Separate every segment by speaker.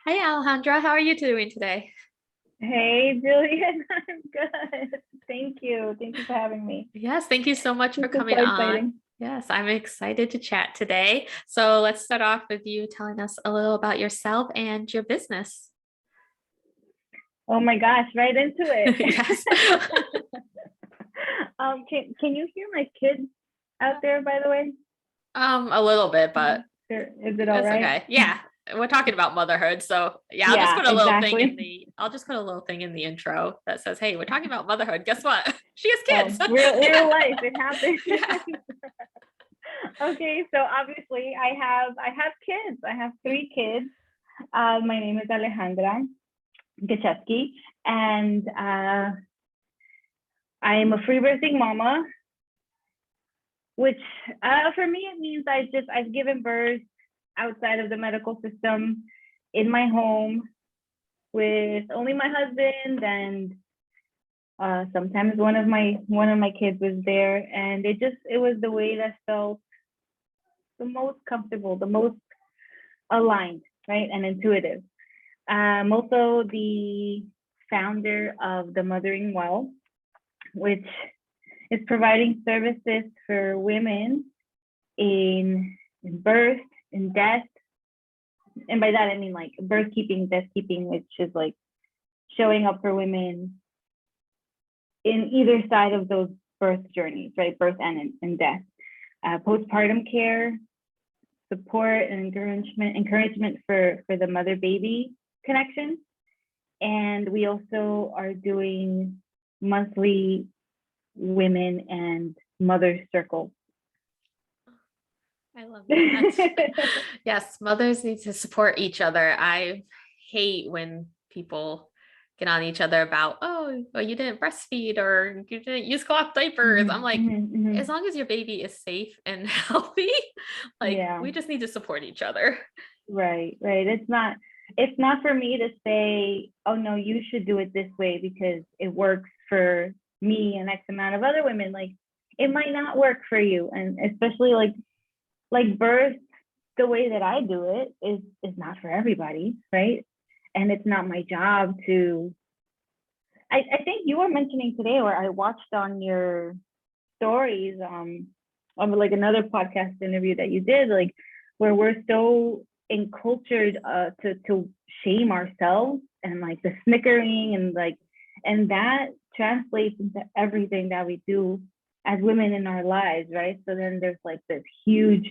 Speaker 1: Hi, Alejandra. How are you doing today?
Speaker 2: Hey, Julian, I'm good. Thank you. Thank you for having me.
Speaker 1: Yes, thank you so much for
Speaker 2: This is
Speaker 1: coming
Speaker 2: so
Speaker 1: on.
Speaker 2: exciting.
Speaker 1: Yes, I'm excited to chat today. So let's start off with you telling us a little about yourself and your business.
Speaker 2: Oh my gosh, right into it.
Speaker 1: Yes.
Speaker 2: Can you hear my kids out there, by the way?
Speaker 1: A little bit, but
Speaker 2: Is it all
Speaker 1: it's
Speaker 2: right?
Speaker 1: okay. Yeah, we're talking about motherhood, so yeah,
Speaker 2: Yeah, exactly.
Speaker 1: I'll just put a little thing in the intro that says, "Hey, we're talking about motherhood. Guess what? She has
Speaker 2: Oh,
Speaker 1: kids."
Speaker 2: real life, it happens.
Speaker 1: Yeah.
Speaker 2: Okay, so obviously I have kids. I have three kids. My name is Alejandra Gecevski, and I am a free birthing mama, which for me it means I've given birth outside of the medical system in my home with only my husband, and sometimes one of my kids was there, and it was the way that felt the most comfortable, the most aligned, right, and intuitive. I'm also the founder of the Mothering Well, which is providing services for women in birth, in death, and by that I mean like birth keeping, death keeping, which is like showing up for women in either side of those birth journeys, right? Birth and death. Postpartum care, support and encouragement for the mother baby connection. And we also are doing monthly women and mother circles.
Speaker 1: I love that. Yes, mothers need to support each other. I hate when people get on each other about, oh, well, you didn't breastfeed or you didn't use cloth diapers. I'm
Speaker 2: Mhm,
Speaker 1: like,
Speaker 2: mhm,
Speaker 1: as
Speaker 2: mhm.
Speaker 1: long as your baby is safe and healthy, like
Speaker 2: Yeah.
Speaker 1: we just need to support each other.
Speaker 2: Right, right. It's not for me to say, oh no, you should do it this way because it works for me and X amount of other women. Like it might not work for you. And especially like birth, the way that I do it is not for everybody, right? And it's not my job to I think you were mentioning today, or I watched on your stories, of like another podcast interview that you did, like where we're so encultured to shame ourselves, and like the snickering and like, and that translates into everything that we do as women in our lives, right? So then there's like this huge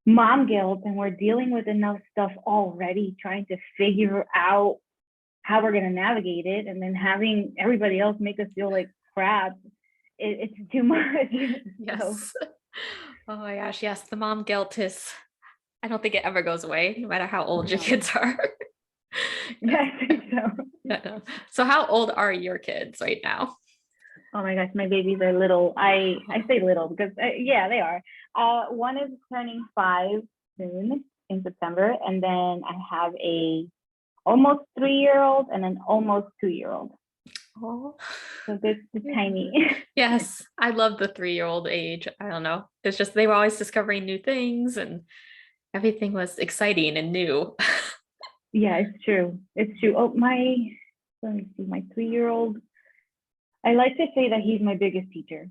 Speaker 2: mom guilt, and we're dealing with enough stuff already, trying to figure out how we're going to navigate it, and then having everybody else make us feel like crap, it's too much. So
Speaker 1: Yes. Oh my gosh, yes, the mom guilt is, I don't think it ever goes away, no matter how old your
Speaker 2: no.
Speaker 1: kids are.
Speaker 2: Yeah, I think so.
Speaker 1: Yeah, no. So how old are your kids right now?
Speaker 2: Oh my gosh, my babies are little. I
Speaker 1: Oh,
Speaker 2: say little because yeah, they are. One is turning 5 soon in September, and then I have a almost 3-year old and an almost 2-year old.
Speaker 1: oh.
Speaker 2: So they're
Speaker 1: Yeah.
Speaker 2: tiny.
Speaker 1: Yes, I love the 3-year-old age. I don't know. It's just they were always discovering new things and everything was exciting and new.
Speaker 2: Yeah, it's true. It's true. Oh, let me see, my 3-year old. I like to say that he's my biggest teacher.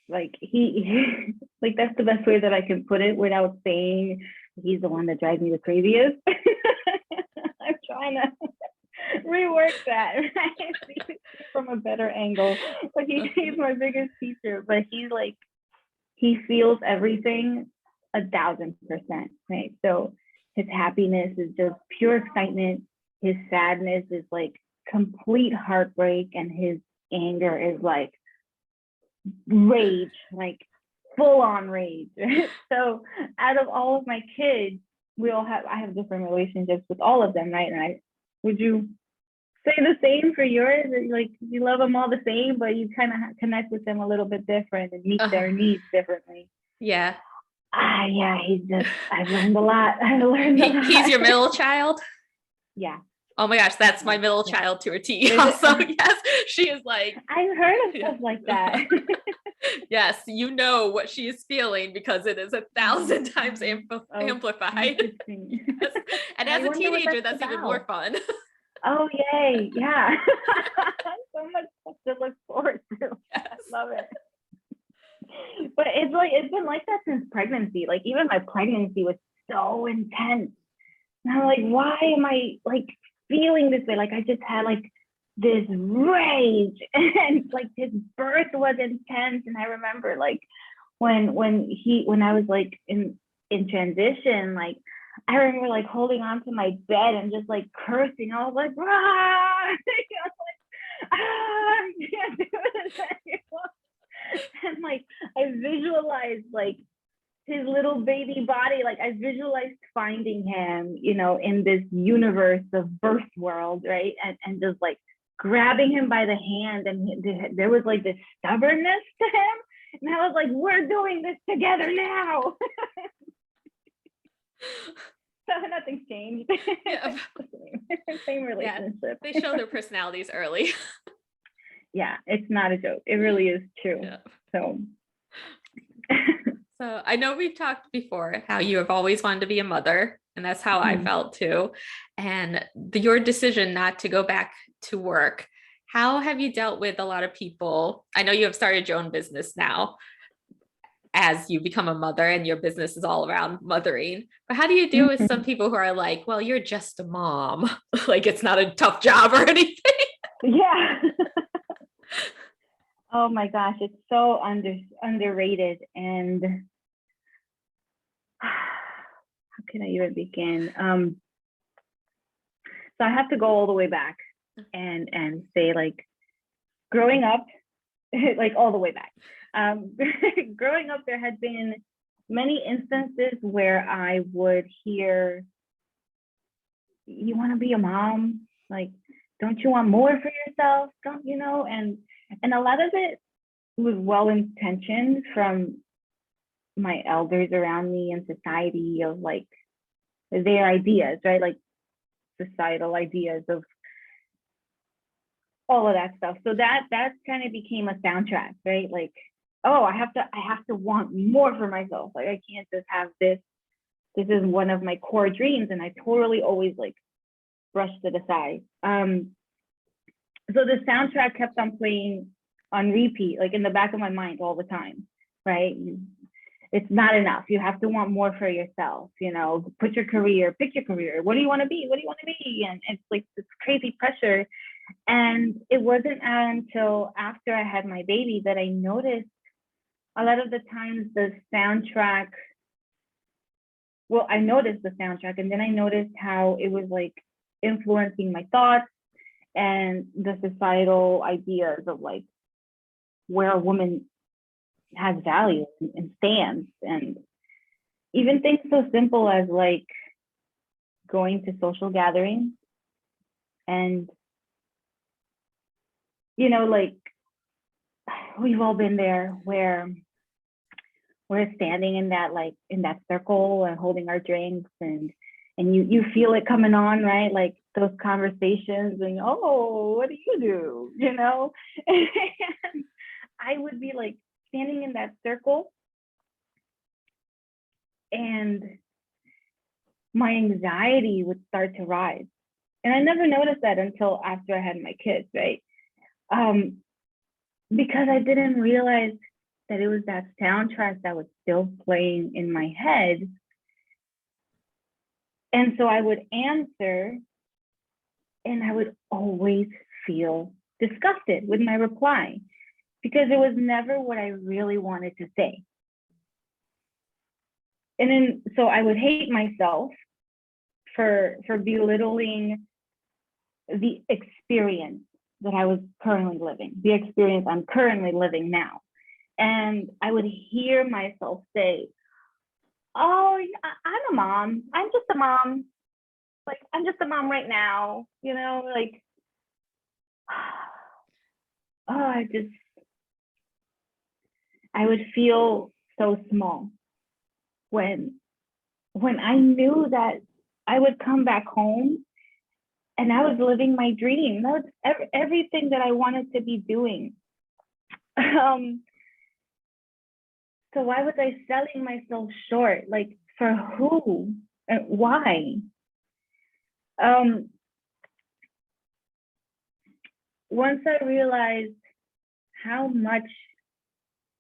Speaker 2: Like he, like that's the best way that I can put it without saying he's the one that drives me the craziest. I'm trying to rework that, right? See from a better angle. But he's my biggest teacher. But he's like, he feels everything 1,000%, right? So his happiness is just pure excitement. His sadness is like complete heartbreak, and his anger is like rage, like full on rage. So out of all of my kids, I have different relationships with all of them, right? And would you say the same for yours? Like you love them all the same, but you kind of connect with them a little bit different and meet
Speaker 1: Uh,
Speaker 2: their needs differently.
Speaker 1: yeah.
Speaker 2: Yeah, I've learned a lot. I've learned a
Speaker 1: He's
Speaker 2: lot.
Speaker 1: your middle child.
Speaker 2: Yeah.
Speaker 1: Oh my gosh, that's my
Speaker 2: Yeah,
Speaker 1: middle
Speaker 2: yeah.
Speaker 1: child to a T.
Speaker 2: Is it?
Speaker 1: Also, yes, she is like,
Speaker 2: I've heard of
Speaker 1: yeah.
Speaker 2: stuff like that.
Speaker 1: Yes, you know what she is feeling because it is 1,000 times
Speaker 2: Oh,
Speaker 1: amplified.
Speaker 2: interesting.
Speaker 1: Yes. And
Speaker 2: I
Speaker 1: as a
Speaker 2: wonder what
Speaker 1: teenager,
Speaker 2: that's
Speaker 1: that's even more
Speaker 2: about.
Speaker 1: fun.
Speaker 2: Oh, yay. Yeah. So much stuff to look forward to. I
Speaker 1: Yes.
Speaker 2: love it. But it's been like that since pregnancy. Like even my pregnancy was so intense. And I'm like, why am I like feeling this way? Like I just had like this rage and like his birth was intense. And I remember like when I was like in transition, like I remember like holding on to my bed and just like cursing. I was like, ah, like, ah, I can't do this anymore. And like I visualized like his little baby body, like I visualized finding him, in this universe of birth world, right? And just like grabbing him by the hand, and there was like this stubbornness to him, and I was like, we're doing this together now. So nothing's changed.
Speaker 1: Yeah.
Speaker 2: Same
Speaker 1: Yeah.
Speaker 2: relationship.
Speaker 1: They show their personalities early.
Speaker 2: Yeah, it's not a joke. It really is true.
Speaker 1: Yeah.
Speaker 2: So
Speaker 1: So I know we've talked before how you have always wanted to be a mother, and that's how I felt too. And your decision not to go back to work, how have you dealt with a lot of people? I know you have started your own business now as you become a mother and your business is all around mothering. But how do you deal with some people who are like, well, you're just a mom, like it's not a tough job or anything?
Speaker 2: yeah. Oh my gosh, it's so underrated. And how can I even begin? So I have to go all the way back and say like growing up, like all the way back. Growing up, there had been many instances where I would hear, "You want to be a mom? Like, don't you want more for yourself? Don't you know?" And a lot of it was well intentioned from my elders around me in society of like their ideas, right? Like societal ideas of all of that stuff. So that kind of became a soundtrack, right? Like, oh, I have to want more for myself. Like I can't just have this. This is one of my core dreams, and I totally always like brushed it aside. So the soundtrack kept on playing on repeat, like in the back of my mind all the time, right? It's not enough. You have to want more for yourself, pick your career. What do you want to be? What do you want to be? And it's like this crazy pressure. And it wasn't until after I had my baby that I noticed a lot of the times the soundtrack, well, I noticed the soundtrack, and then I noticed how it was like influencing my thoughts and the societal ideas of like where a woman has value and stands, and even things so simple as like going to social gatherings and like we've all been there where we're standing in that circle and holding our drinks, and you feel it coming on, right? Like those conversations and, oh, what do you do? And I would be like standing in that circle, and my anxiety would start to rise. And I never noticed that until after I had my kids, right? Because I didn't realize that it was that soundtrack that was still playing in my head. And so I would answer, and I would always feel disgusted with my reply because it was never what I really wanted to say. And then, so I would hate myself for belittling the experience that I was currently living, the experience I'm currently living now. And I would hear myself say, oh, I'm a mom. I'm just a mom. Like, I'm just a mom right now, like, oh, I would feel so small when I knew that I would come back home and I was living my dream. That was everything that I wanted to be doing. So why was I selling myself short? Like, for who and why? Once I realized how much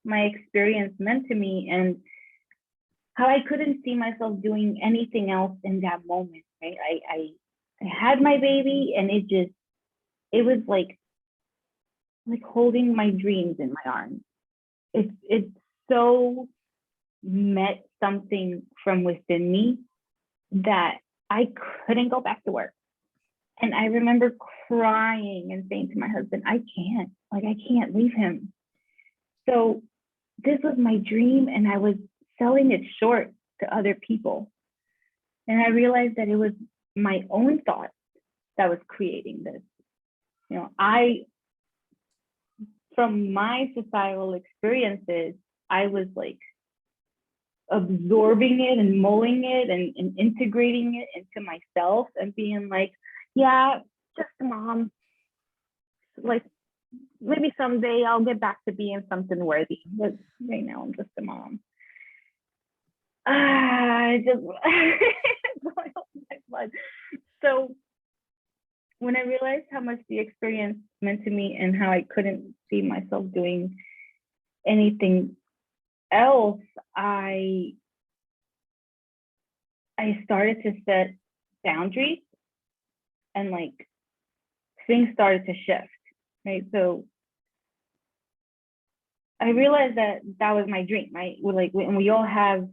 Speaker 2: my experience meant to me and how I couldn't see myself doing anything else in that moment, right? I had my baby, and it was like holding my dreams in my arms. It so met something from within me that I couldn't go back to work. And I remember crying and saying to my husband, I can't leave him. So this was my dream, and I was selling it short to other people. And I realized that it was my own thoughts that was creating this. From my societal experiences, I was like absorbing it and mulling it and integrating it into myself and being like, yeah, just a mom. Like, maybe someday I'll get back to being something worthy, but right now I'm just a mom. Just boiled my blood. So when I realized how much the experience meant to me and how I couldn't see myself doing anything else, I started to set boundaries, and like things started to shift, right? So I realized that was my dream, right? When we all have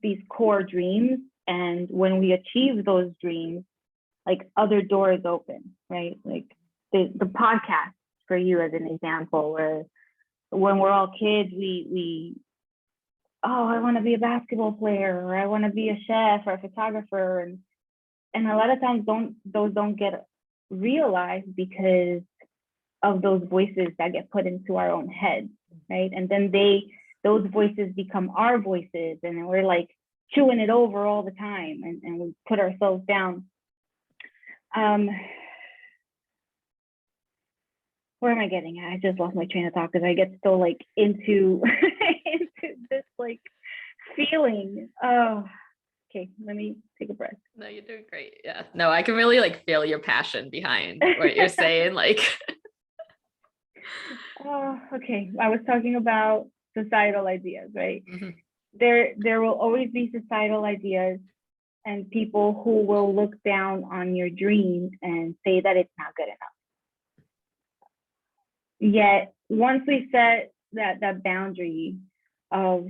Speaker 2: these core dreams, and when we achieve those dreams, like other doors open, right? Like the podcast for you as an example, where when we're all kids, we I want to be a basketball player, or I want to be a chef or a photographer, and a lot of times those don't get realized because of those voices that get put into our own heads, right? And then those voices become our voices, and we're like chewing it over all the time, and we put ourselves down. Where am I getting at? I just lost my train of thought because I get so like into into this like feeling. Oh, okay, let me take a breath.
Speaker 1: No, you're doing great. Yeah. No, I can really like feel your passion behind what you're saying. Like,
Speaker 2: Oh, okay. I was talking about societal ideas, right?
Speaker 1: mm-hmm.
Speaker 2: There will always be societal ideas and people who will look down on your dream and say that it's not good enough. Yet once we set that boundary of,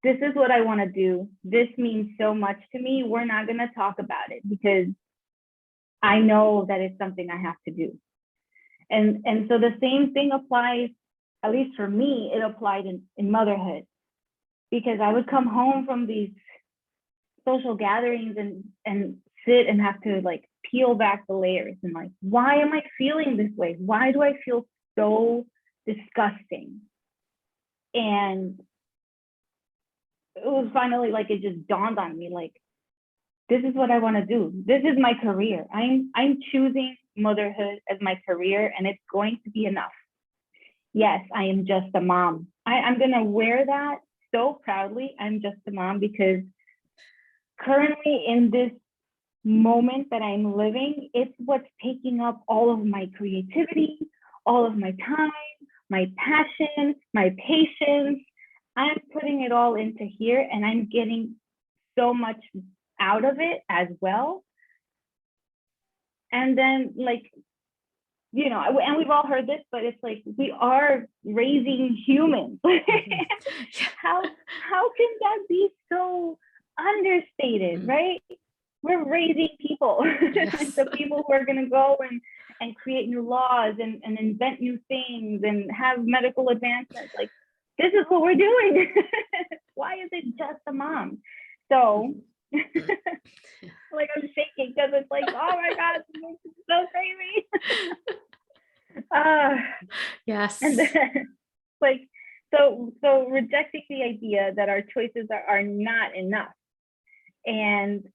Speaker 2: this is what I want to do, this means so much to me, we're not going to talk about it because I know that it's something I have to do. And so the same thing applies, at least for me, it applied in motherhood, because I would come home from these social gatherings and sit and have to like peel back the layers and like, why am I feeling this way? Why do I feel so disgusting? And it was finally like, it just dawned on me, like, this is what I want to do. This is my career. I'm choosing motherhood as my career, and it's going to be enough. Yes, I am just a mom. I'm going to wear that so proudly. I'm just a mom, because currently in this moment that I'm living, it's what's taking up all of my creativity, all of my time, my passion, my patience. I'm putting it all into here, and I'm getting so much out of it as well. And then like, and we've all heard this, but it's like, we are raising humans. How can that be so understated, right? We're raising people. Yes. The people who are going to go and create new laws and invent new things and have medical advancements. Like, this is what we're doing. Why is it just a mom? So like, I'm shaking because it's like, oh my God, this is so crazy.
Speaker 1: Yes.
Speaker 2: And then like, so rejecting the idea that our choices are not enough, and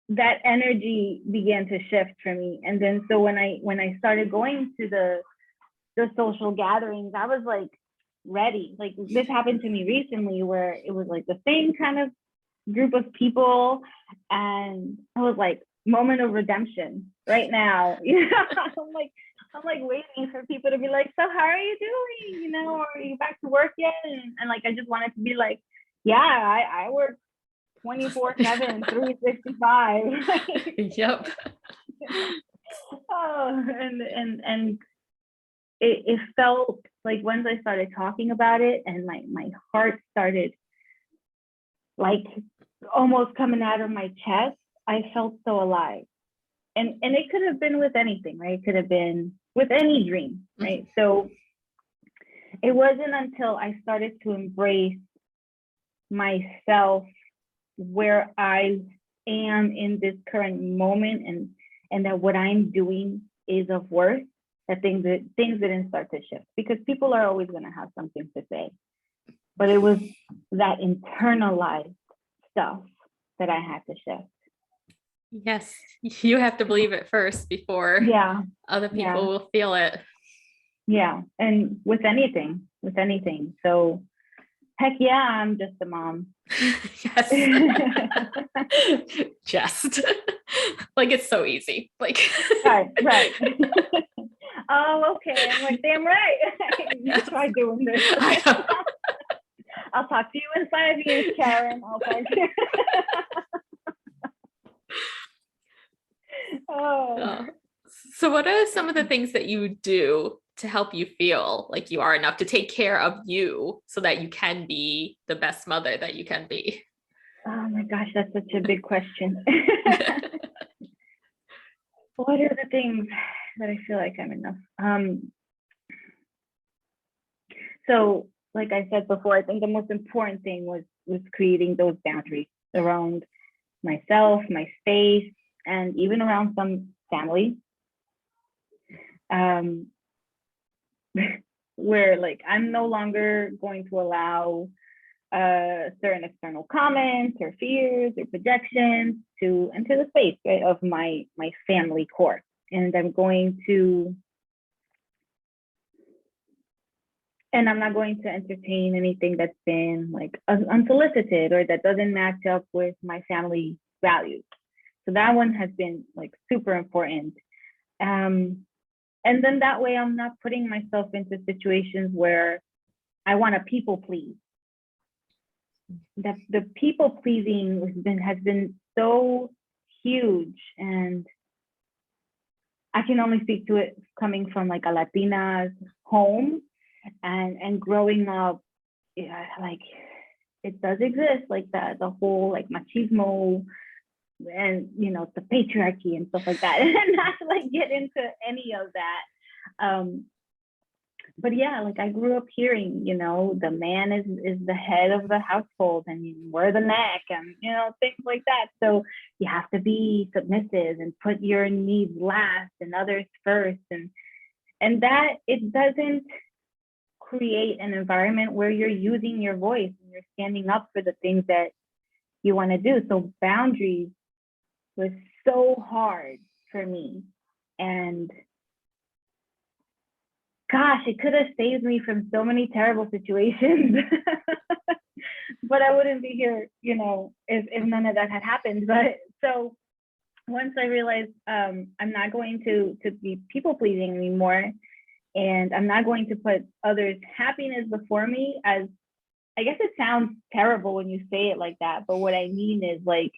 Speaker 2: that energy began to shift for me. And then so when I started going to the social gatherings, I was like ready. Like this happened to me recently where it was like the same kind of group of people, and I was like, moment of redemption right now. I'm like waiting for people to be like, so how are you doing? You know, are you back to work yet? And like I just wanted to be like, yeah, I work 24/7, 365.
Speaker 1: Yep.
Speaker 2: Oh, and it felt like once I started talking about it and my heart started like almost coming out of my chest, I felt so alive. And it could have been with anything, right? It could have been with any dream, right? Mm-hmm. So it wasn't until I started to embrace myself where I am in this current moment and that what I'm doing is of worth, that things didn't start to shift, because people are always going to have something to say. But it was that internalized stuff that I had to shift.
Speaker 1: Yes, you have to believe it first before other people will feel it.
Speaker 2: Yeah, and with anything. So heck yeah, I'm just a mom.
Speaker 1: Yes. Just like it's so easy. Like
Speaker 2: right. Oh, okay. I'm like, damn right. You try doing this. I'll talk to you in 5 years, Karen. I'll talk to you.
Speaker 1: So what are some of the things that you do to help you feel like you are enough to take care of you so that you can be the best mother that you can be?
Speaker 2: Oh my gosh, that's such a big question. What are the things that I feel like I'm enough? So like I said before, I think the most important thing was creating those boundaries around myself, my space, and even around some family. Where like I'm no longer going to allow certain external comments or fears or projections to enter the space, right, of my family core. And I'm not going to entertain anything that's been like unsolicited or that doesn't match up with my family values. So that one has been like super important. And then that way I'm not putting myself into situations where I want to people please. That the people pleasing has been so huge, and I can only speak to it coming from like a Latina's home and growing up, like it does exist, like that, the whole like machismo and the patriarchy and stuff like that, and not like get into any of that. But yeah, like I grew up hearing, the man is the head of the household and you wear the neck and things like that. So you have to be submissive and put your needs last and others first, and that it doesn't create an environment where you're using your voice and you're standing up for the things that you want to do. So boundaries was so hard for me, and gosh, it could have saved me from so many terrible situations. But I wouldn't be here, if none of that had happened. But so once I realized I'm not going to be people pleasing anymore, and I'm not going to put others' happiness before me, as I guess it sounds terrible when you say it like that, but what I mean is like,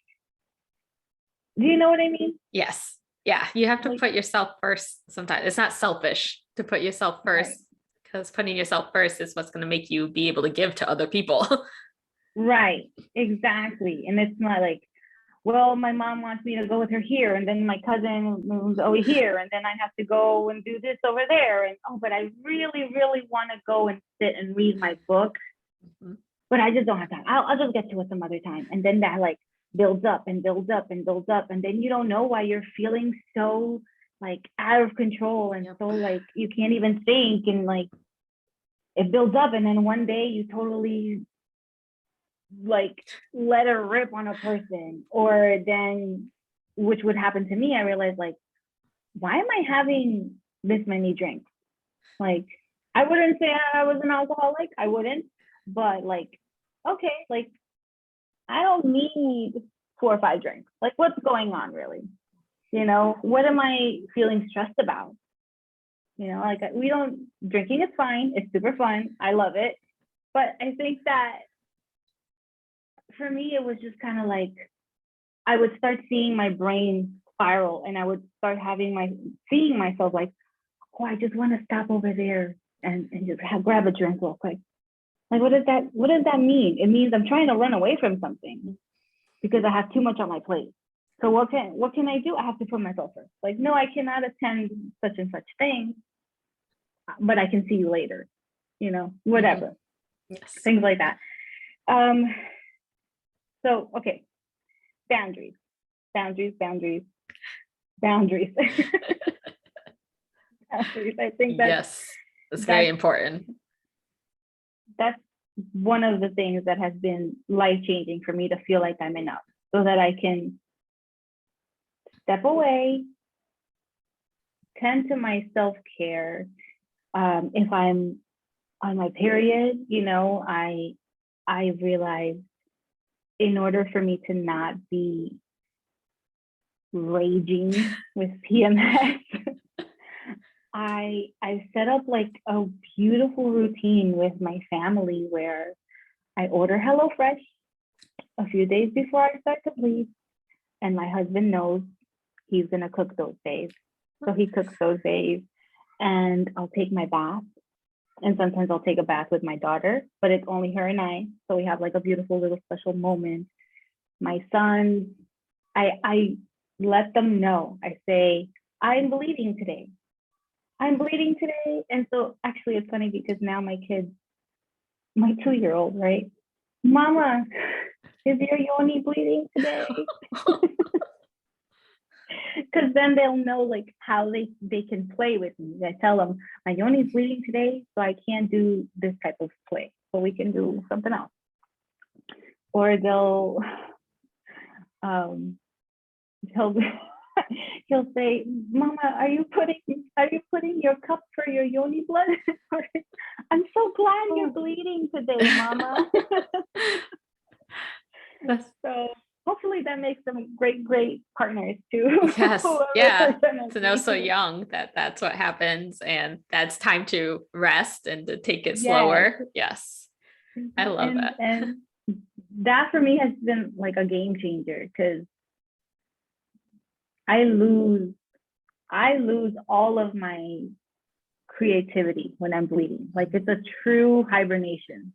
Speaker 2: do you know what I mean?
Speaker 1: Yes. Yeah. You have to put yourself first sometimes. It's not selfish to put yourself first, because putting yourself first is what's going to make you be able to give to other people.
Speaker 2: Right. Exactly. And it's not like, well, my mom wants me to go with her here, and then my cousin moves over here, and then I have to go and do this over there. And but I really, really want to go and sit and read my book, but I just don't have time. I'll just get to it some other time. And then that like builds up and builds up and builds up, and then you don't know why you're feeling so like out of control and so like you can't even think, and like it builds up, and then one day you totally like let her rip on a person, or then which would happen to me, I realized like, why am I having this many drinks? Like, I wouldn't say I was an alcoholic. I wouldn't, but like, okay, like I don't need 4 or 5 drinks. Like, what's going on really? You know, what am I feeling stressed about? You know, like we don't, drinking is fine. It's super fun. I love it. But I think that for me, it was just kind of like, I would start seeing my brain spiral, and I would start seeing myself like, oh, I just want to stop over there and just grab a drink real quick. Like, what does that mean? It means I'm trying to run away from something because I have too much on my plate. So what can I do? I have to put myself first. Like, no, I cannot attend such and such thing, but I can see you later, you know, whatever.
Speaker 1: Yes.
Speaker 2: Things like that. So, okay, boundaries. Boundaries. Boundaries. I think
Speaker 1: yes, that's very important.
Speaker 2: That's one of the things that has been life-changing for me, to feel like I'm enough, so that I can step away, tend to my self-care. If I'm on my period, you know, I realized in order for me to not be raging with PMS, I set up like a beautiful routine with my family where I order HelloFresh a few days before I start to bleed, and my husband knows he's gonna cook those days, so he cooks those days, and I'll take my bath, and sometimes I'll take a bath with my daughter, but it's only her and I, so we have like a beautiful little special moment. My sons, I let them know. I say, I'm bleeding today. And so actually it's funny because now my 2-year-old, right? Mama, is your yoni bleeding today? Because then they'll know like how they can play with me. I tell them my yoni's bleeding today, so I can't do this type of play, so we can do something else. Or they'll he'll say, Mama, are you putting your cup for your yoni blood? I'm so glad you're bleeding today, Mama. So hopefully that makes them great partners too.
Speaker 1: Yes. Yeah. To know so young that that's what happens, and that's time to rest and to take it slower. Yes. I love that.
Speaker 2: And that for me has been like a game changer, because I lose all of my creativity when I'm bleeding. Like, it's a true hibernation.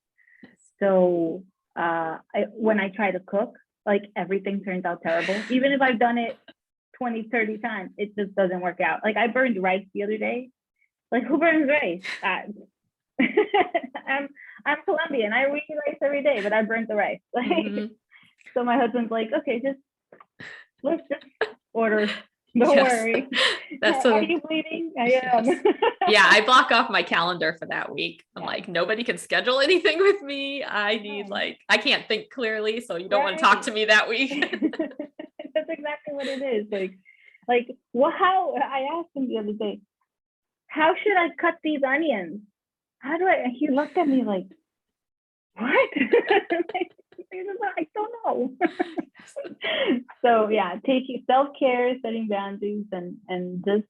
Speaker 2: So when I try to cook, like, everything turns out terrible. Even if I've done it 20, 30 times, it just doesn't work out. Like, I burned rice the other day. Like, who burns rice? I'm Colombian. I eat rice every day, but I burnt the rice. Like, so my husband's like, okay, let's just order. Don't worry. Are you bleeding? I am.
Speaker 1: Yes. Yeah, I block off my calendar for that week. I'm like, nobody can schedule anything with me. I need I can't think clearly, so you don't want to talk to me that week.
Speaker 2: That's exactly what it is. Like, well, how I asked him the other day, how should I cut these onions? How do I? He looked at me like, what? I don't know. So yeah, taking self-care, setting boundaries, and just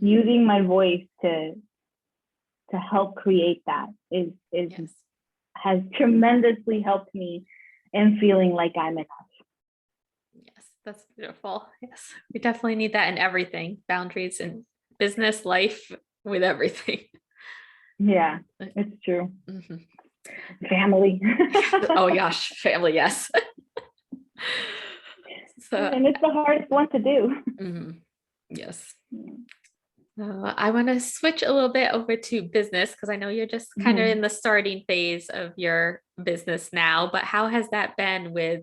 Speaker 2: using my voice to help create that is has tremendously helped me in feeling like I'm enough.
Speaker 1: Yes, that's beautiful. Yes, we definitely need that in everything. Boundaries in business, life, with everything.
Speaker 2: Yeah, it's true. Family.
Speaker 1: Oh gosh, family, yes. So,
Speaker 2: and it's the hardest one to do.
Speaker 1: Yes. I want to switch a little bit over to business, because I know you're just kind of in the starting phase of your business now, but how has that been with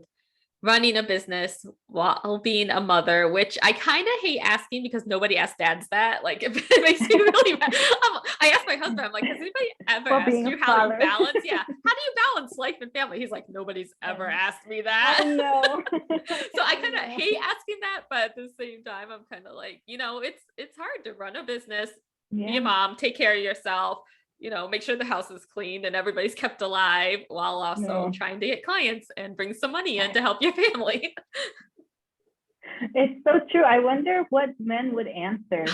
Speaker 1: running a business while being a mother, which I kind of hate asking because nobody asks dads that. Like it makes me really mad. I asked my husband, I'm like, has anybody ever
Speaker 2: For
Speaker 1: asked
Speaker 2: being
Speaker 1: you
Speaker 2: a
Speaker 1: how you
Speaker 2: father.
Speaker 1: balance? Yeah. How do you balance life and family? He's like, nobody's ever asked me that.
Speaker 2: I know.
Speaker 1: So I kind of hate asking that, but at the same time, I'm kind of like, it's hard to run a business, be a mom, take care of yourself, make sure the house is cleaned and everybody's kept alive while also trying to get clients and bring some money in to help your family.
Speaker 2: It's so true. I wonder what men would answer.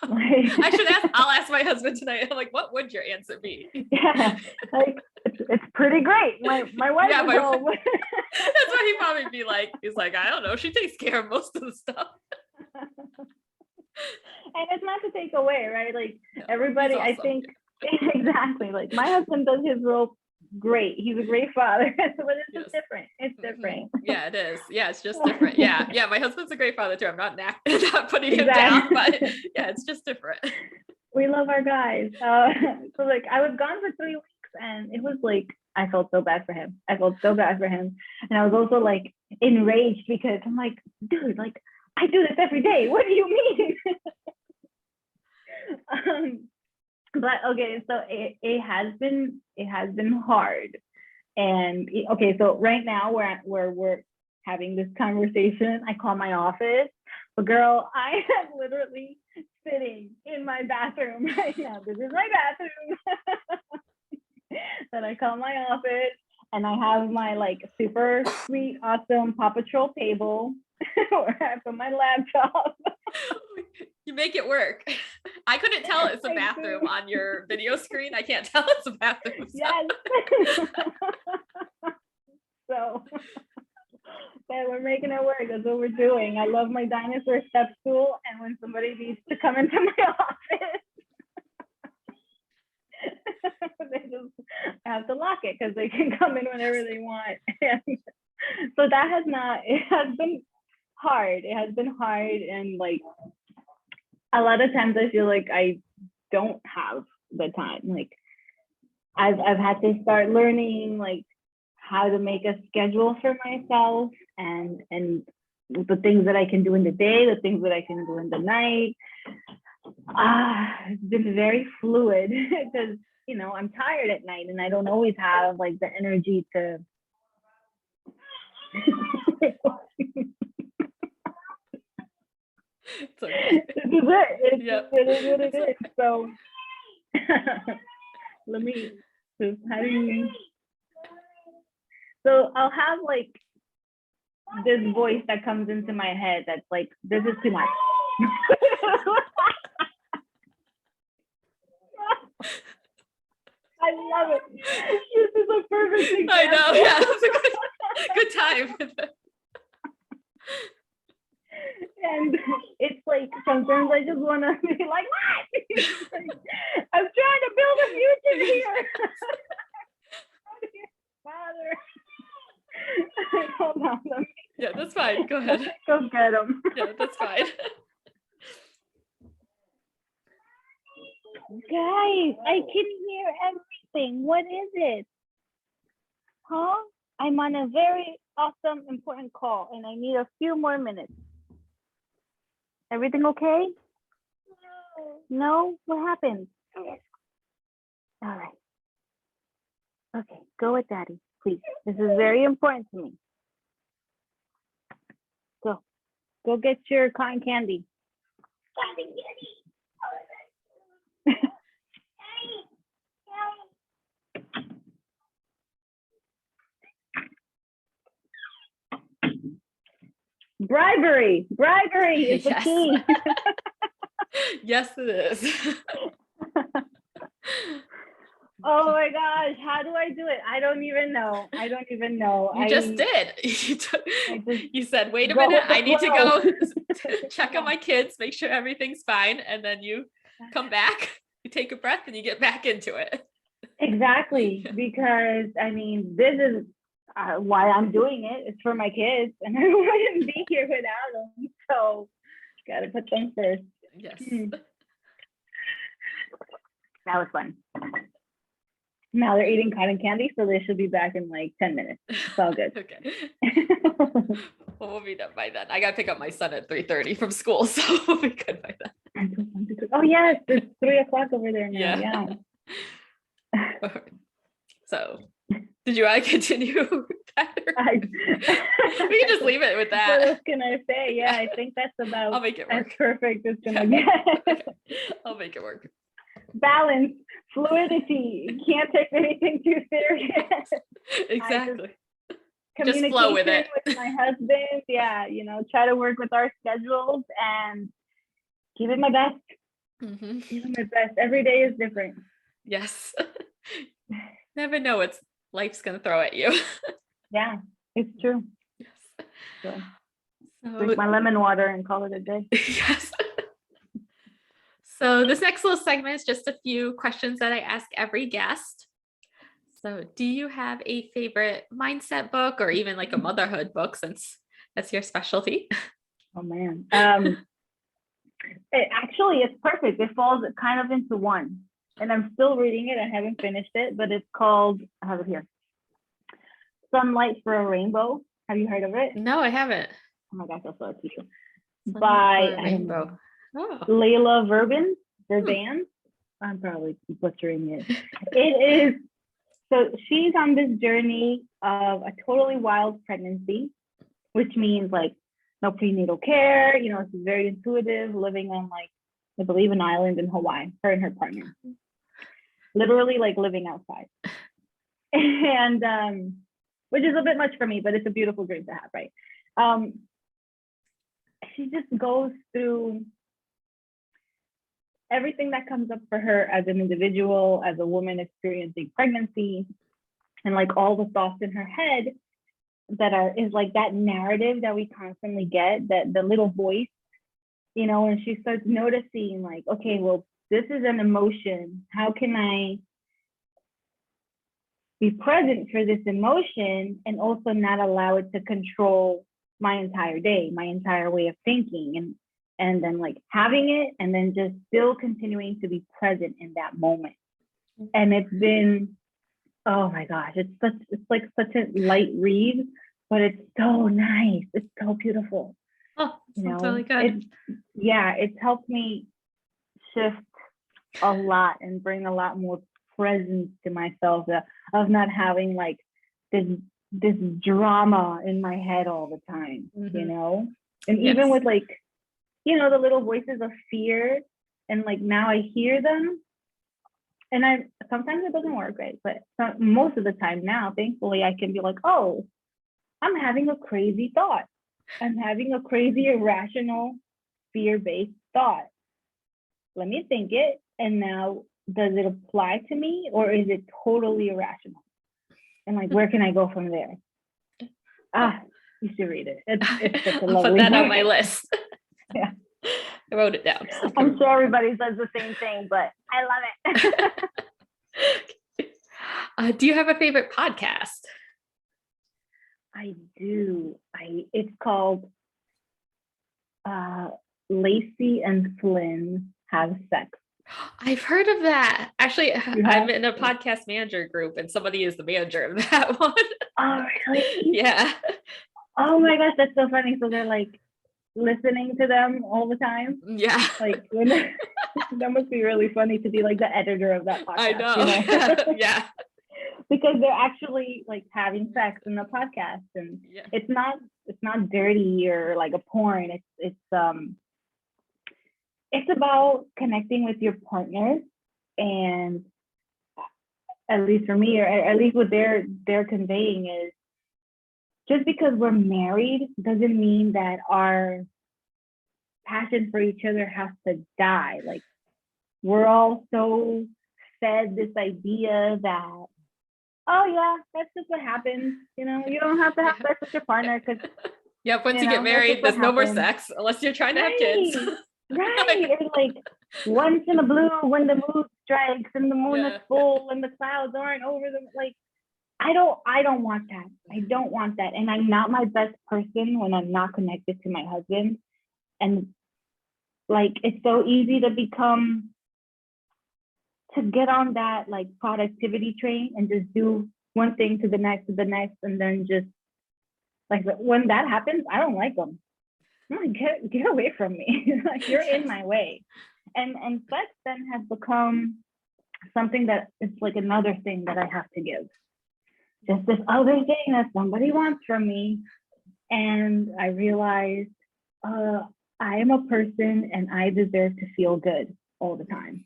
Speaker 1: I should ask. I'll ask my husband tonight. I'm like, what would your answer be?
Speaker 2: Yeah, like it's pretty great. My wife is home.
Speaker 1: That's what he'd probably be like. He's like, I don't know. She takes care of most of the stuff.
Speaker 2: And it's not to take away, right? Like everybody, awesome. I think exactly. Like my husband does his role great. He's a great father, but it's just different. It's different.
Speaker 1: Yeah, it is. Yeah, it's just different. Yeah, my husband's a great father too. I'm not putting him down, but yeah, it's just different.
Speaker 2: We love our guys. So like I was gone for 3 weeks, and it was like I felt so bad for him. And I was also like enraged because I'm like, dude, like I do this every day. What do you mean? But okay, so it has been hard. And okay, so right now we're having this conversation. I call my office, but girl, I am literally sitting in my bathroom right now. This is my bathroom. Then I call my office, and I have my like super sweet, awesome Paw Patrol table where I put my laptop.
Speaker 1: You make it work. I couldn't tell it's a bathroom on your video screen. I can't tell it's a bathroom. So.
Speaker 2: Yes. So we're making it work. That's what we're doing. I love my dinosaur step stool, and when somebody needs to come into my office, I have to lock it because they can come in whenever they want. And so it has been hard. It has been hard, and like a lot of times I feel like I don't have the time. Like I've had to start learning like how to make a schedule for myself, and the things that I can do in the day, the things that I can do in the night. It's been very fluid because I'm tired at night, and I don't always have like the energy to.
Speaker 1: It's okay.
Speaker 2: This is it. It is what it is. So let me just so I'll have like this voice that comes into my head that's like, this is too much. I love it. This is a perfect example.
Speaker 1: I know, yeah, it's a good time.
Speaker 2: And it's like sometimes I just want to be like, what? I'm trying to build a future here. Father. Hold on.
Speaker 1: Yeah, that's fine. Go ahead.
Speaker 2: Go get him.
Speaker 1: Yeah, that's fine.
Speaker 2: Guys, I can hear everything. What is it? Huh? I'm on a very awesome, important call, and I need a few more minutes. Everything okay? No? What happened? All right. Okay, go with Daddy, please. This is very important to me. Go get your cotton candy. Cotton candy. Bribery is the key.
Speaker 1: Yes, it is.
Speaker 2: Oh my gosh, how do I do it? I don't even know.
Speaker 1: You just did. You said, wait a minute, I need to go check on my kids, make sure everything's fine. And then you come back, you take a breath, and you get back into it.
Speaker 2: Exactly. Because I mean, this is why I'm doing it. It's for my kids, and I wouldn't be here without them. So gotta put them first.
Speaker 1: Yes.
Speaker 2: That was fun. Now they're eating cotton candy, so they should be back in like 10 minutes. It's all good.
Speaker 1: Okay. Well, we'll be done by then. I gotta pick up my son at 3:30 from school, so we'll be good by then.
Speaker 2: Oh yes, it's 3 o'clock over there now.
Speaker 1: Yeah.
Speaker 2: Yeah.
Speaker 1: So, did you want to continue with that? We can just leave it with that.
Speaker 2: What else can I say? Yeah, I think that's about
Speaker 1: I'll make it
Speaker 2: as
Speaker 1: work.
Speaker 2: perfect as gonna get.
Speaker 1: Okay. I'll make it work.
Speaker 2: Balance, fluidity. You can't take anything too serious.
Speaker 1: Exactly. Just
Speaker 2: Communication
Speaker 1: flow with it.
Speaker 2: with my husband. Yeah, try to work with our schedules and give it my best.
Speaker 1: Mhm.
Speaker 2: Give it my best. Every day is different.
Speaker 1: Yes. Never know what life's gonna throw at you.
Speaker 2: Yeah, it's true.
Speaker 1: Yes.
Speaker 2: So,
Speaker 1: So,
Speaker 2: drink my lemon water and call it a day.
Speaker 1: yes. So this next little segment is just a few questions that I ask every guest. So do you have a favorite mindset book or even like a motherhood book, since that's your specialty?
Speaker 2: Oh man. It's perfect. It falls kind of into one. And I'm still reading it. I haven't finished it, but it's called, I have it here. Sunlight for a Rainbow. Have you heard of it?
Speaker 1: No, I haven't.
Speaker 2: Oh my gosh, I'll show it to you.
Speaker 1: Sunlight
Speaker 2: By
Speaker 1: for a Rainbow. Oh.
Speaker 2: Layla Verban. I'm probably butchering it. It is, so she's on this journey of a totally wild pregnancy, which means like no prenatal care, she's very intuitive, living on like, I believe an island in Hawaii, her and her partner. Literally like living outside. And which is a bit much for me, but it's a beautiful dream to have, right? She just goes through everything that comes up for her as an individual, as a woman experiencing pregnancy, and like all the thoughts in her head that is like that narrative that we constantly get, that the little voice, and she starts noticing like, okay, well, this is an emotion. How can I be present for this emotion and also not allow it to control my entire day, my entire way of thinking, and then like having it and then just still continuing to be present in that moment. And it's been, oh my gosh, it's like such a light read, but it's so nice. It's so beautiful.
Speaker 1: Oh, sounds really good.
Speaker 2: It's helped me shift a lot and bring a lot more presence to myself, of not having like this drama in my head all the time, and even with like, the little voices of fear, and like now I hear them, and sometimes it doesn't work, right? But most of the time now, thankfully, I can be like, oh, I'm having a crazy thought. I'm having a crazy, irrational, fear-based thought. Let me think it. And now, does it apply to me, or is it totally irrational? And like, where can I go from there? You should read it. It's such a lovely
Speaker 1: I'll put that
Speaker 2: book.
Speaker 1: on my list.
Speaker 2: Yeah.
Speaker 1: I wrote it down.
Speaker 2: I'm sure everybody says the same thing, but I love
Speaker 1: it. Do you have a favorite podcast?
Speaker 2: I do. It's called Lacey and Flynn Have Sex.
Speaker 1: I've heard of that. Actually, I'm in a podcast manager group, and somebody is the manager of that one.
Speaker 2: Oh, really?
Speaker 1: Yeah.
Speaker 2: Oh my gosh, that's so funny. So they're like listening to them all the time.
Speaker 1: Yeah.
Speaker 2: Like that must be really funny to be like the editor of that podcast.
Speaker 1: I know. Yeah.
Speaker 2: Because they're actually like having sex in the podcast, and it's not dirty or like a porn. It's about connecting with your partner, and at least for me, or at least what they're conveying is, just because we're married doesn't mean that our passion for each other has to die. Like, we're all so fed this idea that, oh yeah, that's just what happens. You don't have to have sex with your partner because
Speaker 1: once you get married, there's no more sex unless you're trying to have kids.
Speaker 2: Right. Or like once in a blue when the moon strikes and the moon is full and the clouds aren't over them. Like, I don't want that. I don't want that. And I'm not my best person when I'm not connected to my husband. And like, it's so easy to become to get on that like productivity train and just do one thing to the next, and then just like when that happens, I don't like them. I'm like, get away from me. Like you're in my way. And flex then has become something that is like another thing that I have to give. Just this other thing that somebody wants from me. And I realized I am a person and I deserve to feel good all the time.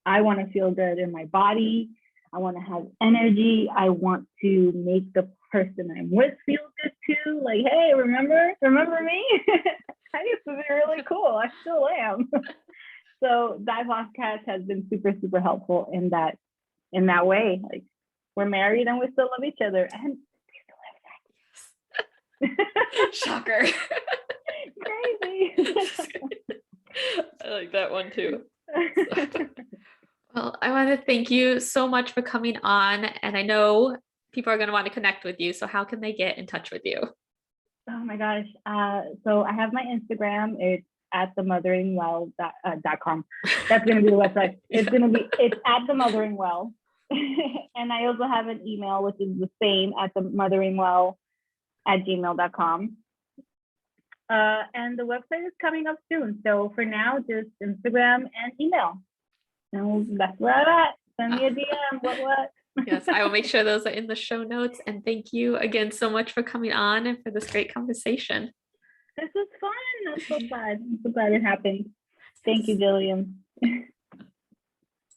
Speaker 2: I want to feel good in my body. I want to have energy. I want to make the person I'm with feel good too. Like, hey, remember me? I used to be really cool. I still am. So that podcast has been super, super helpful in that way. Like we're married and we still love each other and we still have sex.
Speaker 1: Shocker.
Speaker 2: Crazy.
Speaker 1: I like that one too. Well, I want to thank you so much for coming on. And I know people are going to want to connect with you. So how can they get in touch with you?
Speaker 2: Oh my gosh. So I have my Instagram. It's at themotheringwell.com. That's going to be the website. It's at themotheringwell. And I also have an email, which is the same, at themotheringwell@gmail.com. And the website is coming up soon. So for now, just Instagram and email. No, that's where I'm at. Send me a DM. What?
Speaker 1: Yes, I will make sure those are in the show notes. And thank you again so much for coming on and for this great conversation.
Speaker 2: This was fun. I'm so glad. I'm so glad it happened. Thank you, Jillian.